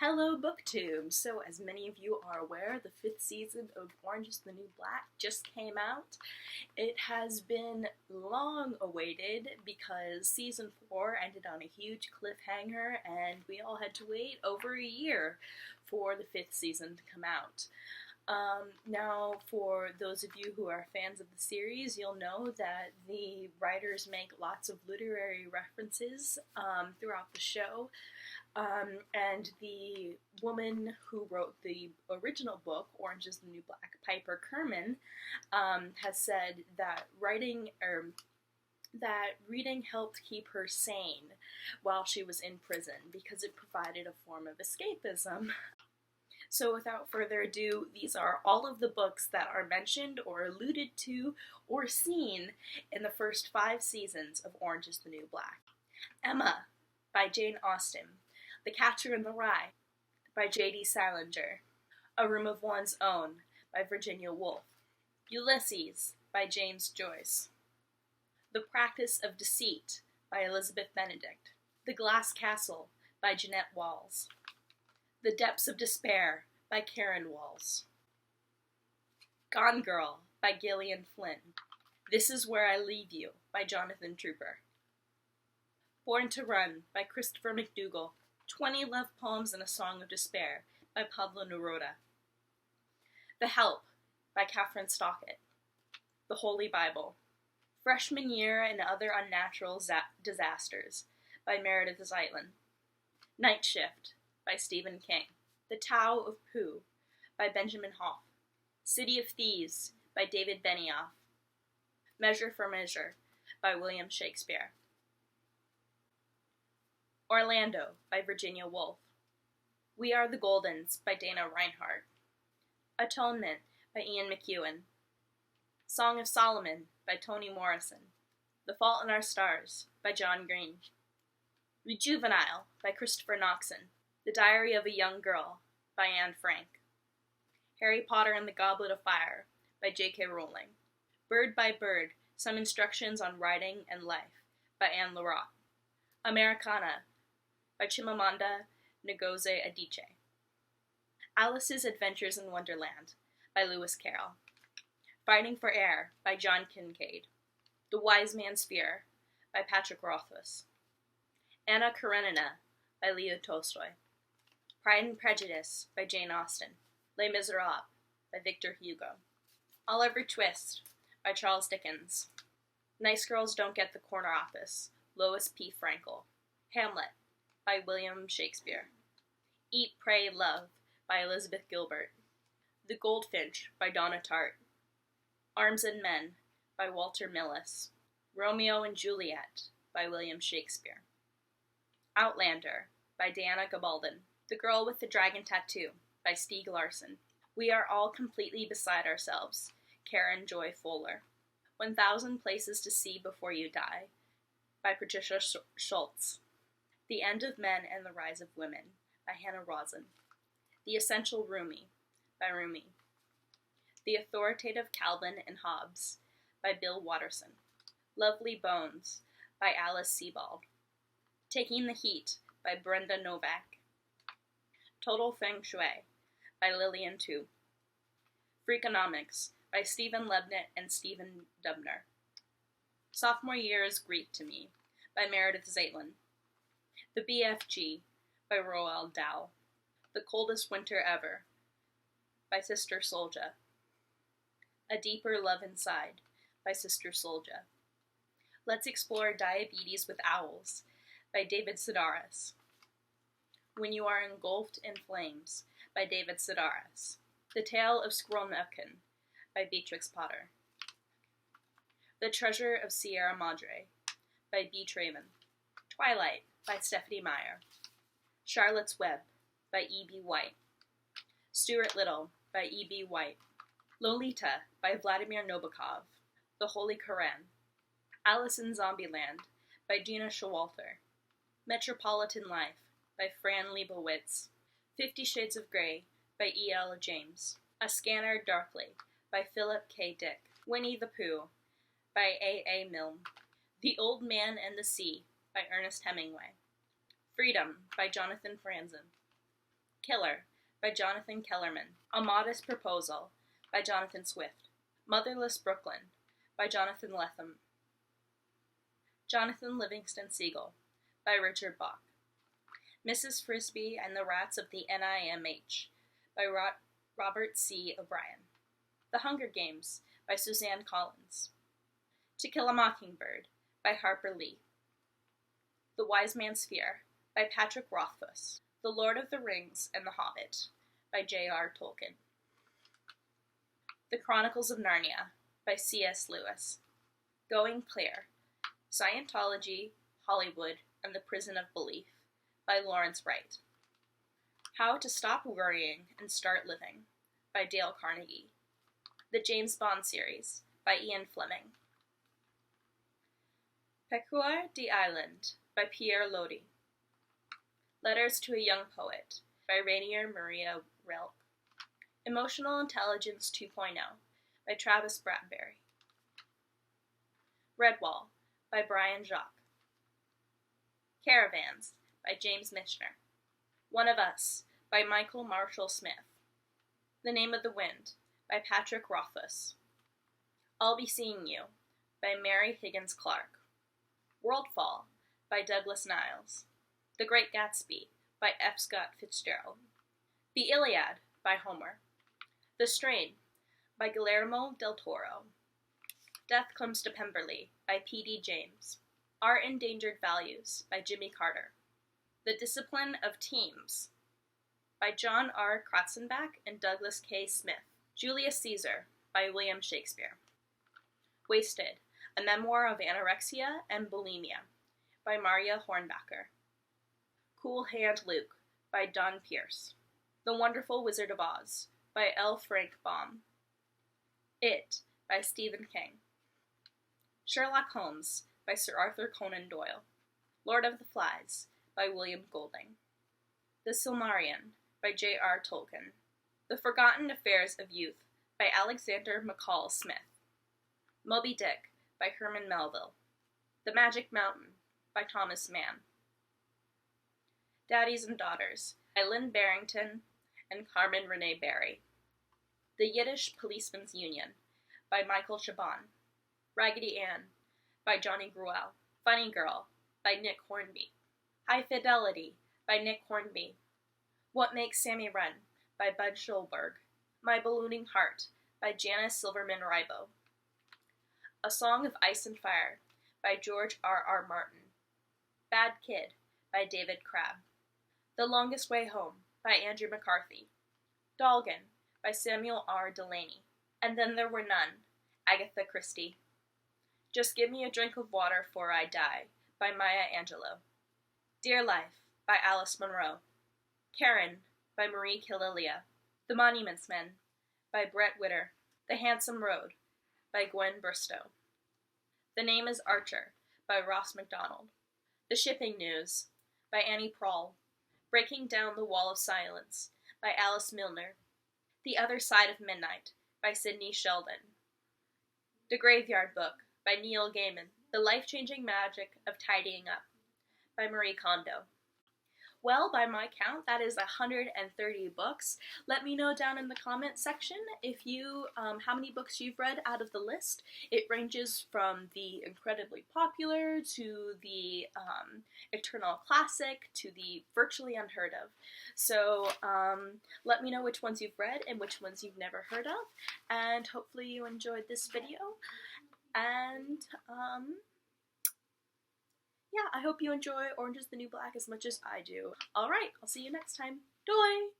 Hello, BookTube! So, as many of you are aware, the 5th season of Orange is the New Black just came out. It has been long awaited because Season 4 ended on a huge cliffhanger and we all had to wait over a year for the 5th season to come out. Now, for those of you who are fans of the series, you'll know that the writers make lots of literary references throughout the show. And the woman who wrote the original book, Orange is the New Black, Piper Kerman, has said that reading helped keep her sane while she was in prison because it provided a form of escapism. So without further ado, these are all of the books that are mentioned or alluded to or seen in the first 5 seasons of Orange is the New Black. Emma by Jane Austen. The Catcher in the Rye by J.D. Salinger. A Room of One's Own by Virginia Woolf. Ulysses by James Joyce. The Practice of Deceit by Elizabeth Benedict. The Glass Castle by Jeanette Walls. The Depths of Despair by Karen Walls. Gone Girl by Gillian Flynn. This Is Where I Leave You by Jonathan Trooper. Born to Run by Christopher McDougall. 20 Love Poems and a Song of Despair by Pablo Neruda. The Help by Catherine Stockett. The Holy Bible. Freshman Year and Other Unnatural Disasters by Meredith Zeitlin. Night Shift by Stephen King. The Tao of Pooh by Benjamin Hoff. City of Thieves by David Benioff. Measure for Measure by William Shakespeare. Orlando by Virginia Woolf. We Are the Goldens by Dana Reinhardt. Atonement by Ian McEwan. Song of Solomon by Toni Morrison. The Fault in Our Stars by John Green. Rejuvenile by Christopher Noxon. The Diary of a Young Girl by Anne Frank. Harry Potter and the Goblet of Fire by J.K. Rowling. Bird by Bird, Some Instructions on Writing and Life by Anne Larotte. Americana by Chimamanda Ngozi Adichie. Alice's Adventures in Wonderland by Lewis Carroll. Fighting for Air by John Kincaid. The Wise Man's Fear by Patrick Rothfuss. Anna Karenina by Leo Tolstoy. Pride and Prejudice by Jane Austen. Les Miserables by Victor Hugo. Oliver Twist by Charles Dickens. Nice Girls Don't Get the Corner Office, Lois P. Frankel. Hamlet by William Shakespeare. Eat, Pray, Love by Elizabeth Gilbert. The Goldfinch by Donna Tartt. Arms and Men by Walter Millis. Romeo and Juliet by William Shakespeare. Outlander by Diana Gabaldon. The Girl with the Dragon Tattoo by Stieg Larsson. We Are All Completely Beside Ourselves, Karen Joy Fuller. 1,000 Places to See Before You Die by Patricia Schultz. The End of Men and the Rise of Women by Hannah Rosin. The Essential Rumi by Rumi. The Authoritative Calvin and Hobbes by Bill Watterson. Lovely Bones by Alice Sebald. Taking the Heat by Brenda Novak. Total Feng Shui by Lillian Tu. Freakonomics by Stephen Lebnett and Stephen Dubner. Sophomore Year is Greek to Me by Meredith Zeitlin. The BFG by Roald Dahl. The Coldest Winter Ever by Sister Solja. A Deeper Love Inside by Sister Solja. Let's Explore Diabetes with Owls by David Sedaris. When You Are Engulfed in Flames by David Sedaris. The Tale of Squirrel Nutkin by Beatrix Potter. The Treasure of Sierra Madre by B. Traven. Twilight by Stephanie Meyer. Charlotte's Web by E.B. White. Stuart Little by E.B. White. Lolita by Vladimir Nabokov. The Holy Koran. Alice in Zombieland by Gina Showalter. Metropolitan Life by Fran Lebowitz. 50 Shades of Grey by E.L. James. A Scanner Darkly by Philip K. Dick. Winnie the Pooh by A.A. Milne. The Old Man and the Sea by Ernest Hemingway. Freedom by Jonathan Franzen. Killer by Jonathan Kellerman. A Modest Proposal by Jonathan Swift. Motherless Brooklyn by Jonathan Lethem. Jonathan Livingston Seagull by Richard Bach. Mrs. Frisbee and the Rats of the NIMH by Robert C. O'Brien. The Hunger Games by Suzanne Collins. To Kill a Mockingbird by Harper Lee. The Wise Man's Fear by Patrick Rothfuss. The Lord of the Rings and the Hobbit by J.R. Tolkien. The Chronicles of Narnia by C.S. Lewis. Going Clear, Scientology, Hollywood, and the Prison of Belief by Lawrence Wright. How to Stop Worrying and Start Living by Dale Carnegie. The James Bond Series by Ian Fleming. Pecuar the Island by Pierre Lodi. Letters to a Young Poet by Rainier Maria Rilke. Emotional Intelligence 2.0 by Travis Bradbury. Redwall by Brian Jacques. Caravans by James Michener. One of Us by Michael Marshall Smith. The Name of the Wind by Patrick Rothfuss. I'll Be Seeing You by Mary Higgins Clark. Worldfall by Douglas Niles. The Great Gatsby by F. Scott Fitzgerald. The Iliad by Homer. The Strain by Guillermo del Toro. Death Comes to Pemberley by P.D. James. Our Endangered Values by Jimmy Carter. The Discipline of Teams by John R. Kratzenbach and Douglas K. Smith. Julius Caesar by William Shakespeare. Wasted, A Memoir of Anorexia and Bulimia by Maria Hornbacher. Cool Hand Luke by Don Pierce. The Wonderful Wizard of Oz by L. Frank Baum. It by Stephen King. Sherlock Holmes by Sir Arthur Conan Doyle. Lord of the Flies by William Golding. The Silmarillion by J.R. Tolkien. The Forgotten Affairs of Youth by Alexander McCall Smith. Moby Dick by Herman Melville. The Magic Mountain by Thomas Mann. Daddies and Daughters by Lynn Barrington and Carmen Renee Barry. The Yiddish Policeman's Union by Michael Chabon. Raggedy Ann by Johnny Gruelle. Funny Girl by Nick Hornby. High Fidelity by Nick Hornby. What Makes Sammy Run by Bud Schulberg. My Ballooning Heart by Janice Silverman Ribot. A Song of Ice and Fire by George R. R. Martin. Bad Kid by David Crabb. The Longest Way Home by Andrew McCarthy. Dolgen by Samuel R. Delaney. And Then There Were None, Agatha Christie. Just Give Me a Drink of Water 'Fore I Die by Maya Angelou. Dear Life by Alice Munro. Karen by Marie Killilia. The Monuments Men by Brett Witter. The Handsome Road by Gwen Bristow. The Name is Archer by Ross MacDonald. The Shipping News by Annie Proulx. Breaking Down the Wall of Silence by Alice Milner. The Other Side of Midnight by Sidney Sheldon. The Graveyard Book by Neil Gaiman. The Life-Changing Magic of Tidying Up by Marie Kondo. Well, by my count, that is 130 books. Let me know down in the comment section if you, how many books you've read out of the list. It ranges from the incredibly popular to the eternal classic to the virtually unheard of. So let me know which ones you've read and which ones you've never heard of. And hopefully you enjoyed this video. And yeah, I hope you enjoy Orange is the New Black as much as I do. Alright, I'll see you next time. Doei!